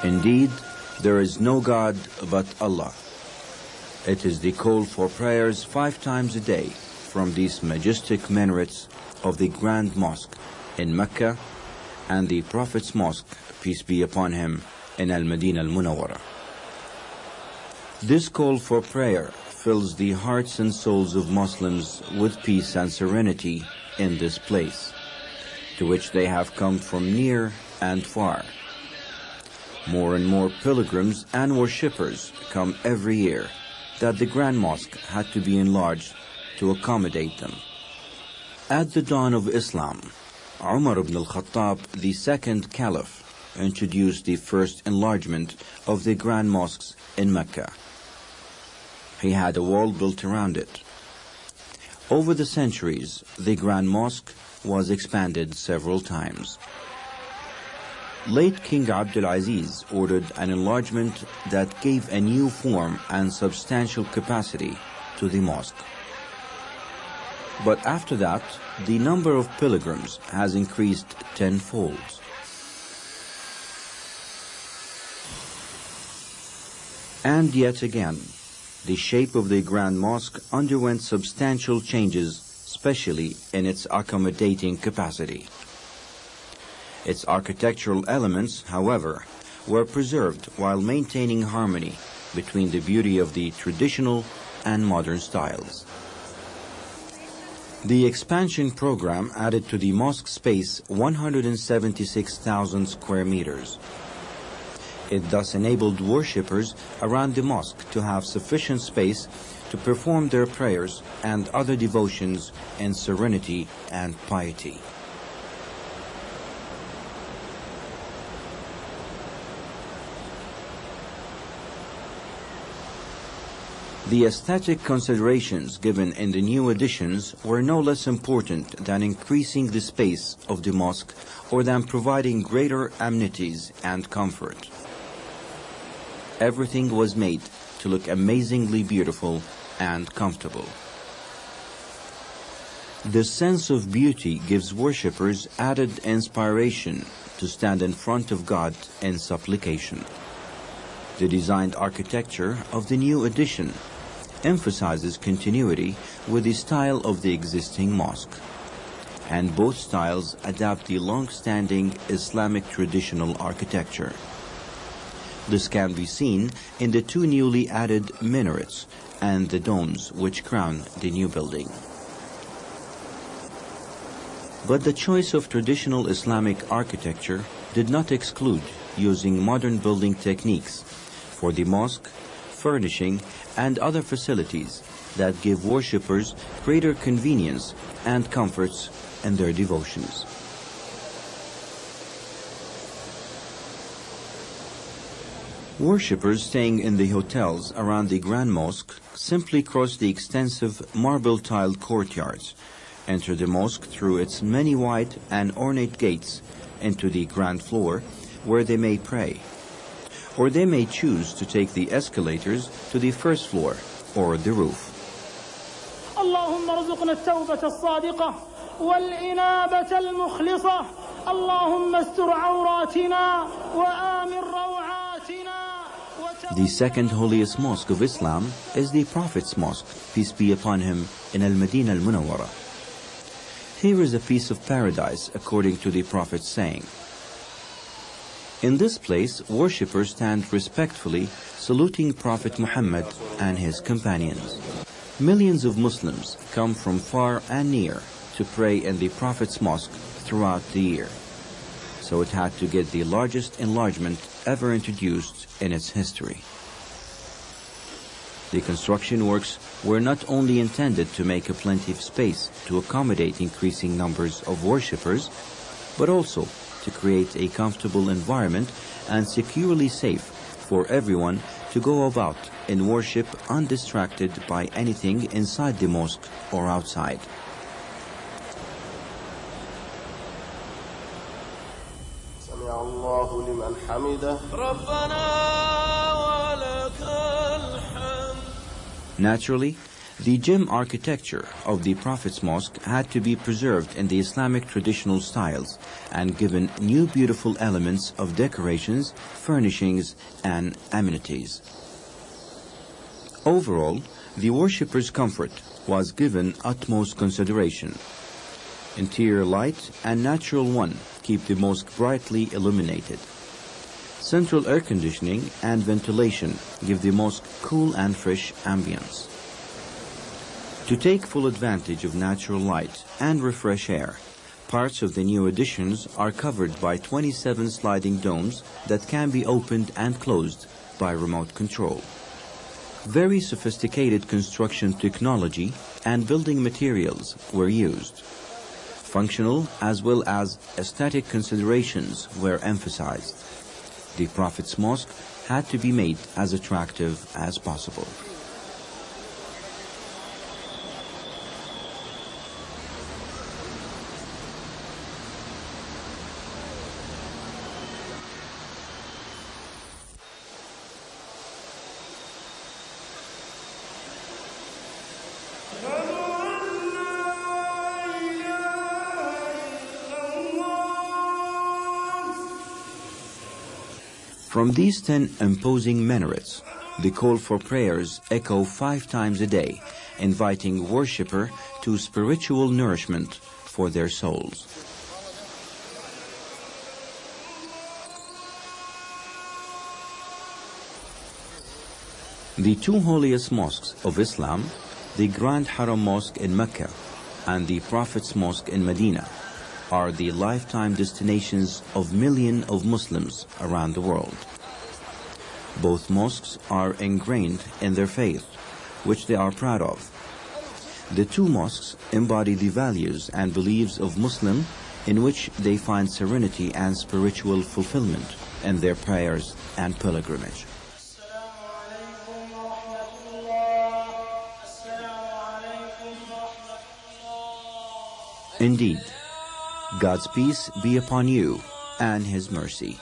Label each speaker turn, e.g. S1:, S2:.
S1: Indeed, there is no God but Allah. It is the call for prayers 5 times a day from these majestic minarets of the Grand Mosque in Mecca and the Prophet's Mosque, peace be upon him, in Al-Madinah Al-Munawwarah. This call for prayer fills the hearts and souls of Muslims with peace and serenity in this place, to which they have come from near and far. More and more pilgrims and worshippers come every year that the Grand Mosque had to be enlarged to accommodate them. At the dawn of Islam, Umar ibn al-Khattab, the second caliph, introduced the first enlargement of the Grand Mosques in Mecca. He had a wall built around it. Over the centuries, the Grand Mosque was expanded several times. Late King Abdulaziz ordered an enlargement that gave a new form and substantial capacity to the mosque. But after that, the number of pilgrims has increased tenfold. And yet again, the shape of the Grand Mosque underwent substantial changes, especially in its accommodating capacity. Its architectural elements, however, were preserved while maintaining harmony between the beauty of the traditional and modern styles. The expansion program added to the mosque space 176,000 square meters. It thus enabled worshippers around the mosque to have sufficient space to perform their prayers and other devotions in serenity and piety. The aesthetic considerations given in the new additions were no less important than increasing the space of the mosque or than providing greater amenities and comfort. Everything was made to look amazingly beautiful and comfortable. The sense of beauty gives worshippers added inspiration to stand in front of God in supplication. The designed architecture of the new addition emphasizes continuity with the style of the existing mosque, and both styles adapt the long-standing Islamic traditional architecture. This can be seen in the 2 newly added minarets and the domes which crown the new building. But the choice of traditional Islamic architecture did not exclude using modern building techniques for the mosque, furnishing, and other facilities that give worshippers greater convenience and comforts in their devotions. Worshippers staying in the hotels around the Grand Mosque simply cross the extensive marble-tiled courtyards, enter the mosque through its many wide and ornate gates into the ground floor, where they may pray. Or they may choose to take the escalators to the first floor or the roof.
S2: اللهم ارزقنا التوبة الصادقة والإنابة المخلصة اللهم استر عوراتنا وآمن روعاتنا.
S1: The second holiest mosque of Islam is the Prophet's Mosque, peace be upon him, in Al-Madinah Al-Munawwarah. Here is a piece of paradise according to the Prophet's saying. In this place, worshippers stand respectfully, saluting Prophet Muhammad and his companions. Millions of Muslims come from far and near to pray in the Prophet's Mosque throughout the year, so it had to get the largest enlargement ever introduced in its history. The construction works were not only intended to make a plenty of space to accommodate increasing numbers of worshippers, but also to create a comfortable environment and securely safe for everyone to go about in worship undistracted by anything inside the mosque or outside. Naturally, The gem architecture of the Prophet's Mosque had to be preserved in the Islamic traditional styles and given new beautiful elements of decorations, furnishings, and amenities. Overall, the worshipper's comfort was given utmost consideration. Interior light and natural one keep the mosque brightly illuminated. Central air conditioning and ventilation give the mosque cool and fresh ambience. To take full advantage of natural light and refresh air, parts of the new additions are covered by 27 sliding domes that can be opened and closed by remote control. Very sophisticated construction technology and building materials were used. Functional as well as aesthetic considerations were emphasized. The Prophet's Mosque had to be made as attractive as possible. From these 10 imposing minarets, the call for prayers echo 5 times a day, inviting worshipper to spiritual nourishment for their souls. The two holiest mosques of Islam, the Grand Haram Mosque in Mecca and the Prophet's Mosque in Medina, are the lifetime destinations of millions of Muslims around the world. Both mosques are ingrained in their faith, which they are proud of. The two mosques embody the values and beliefs of Muslims in which they find serenity and spiritual fulfillment in their prayers and pilgrimage. Indeed, God's peace be upon you and His mercy.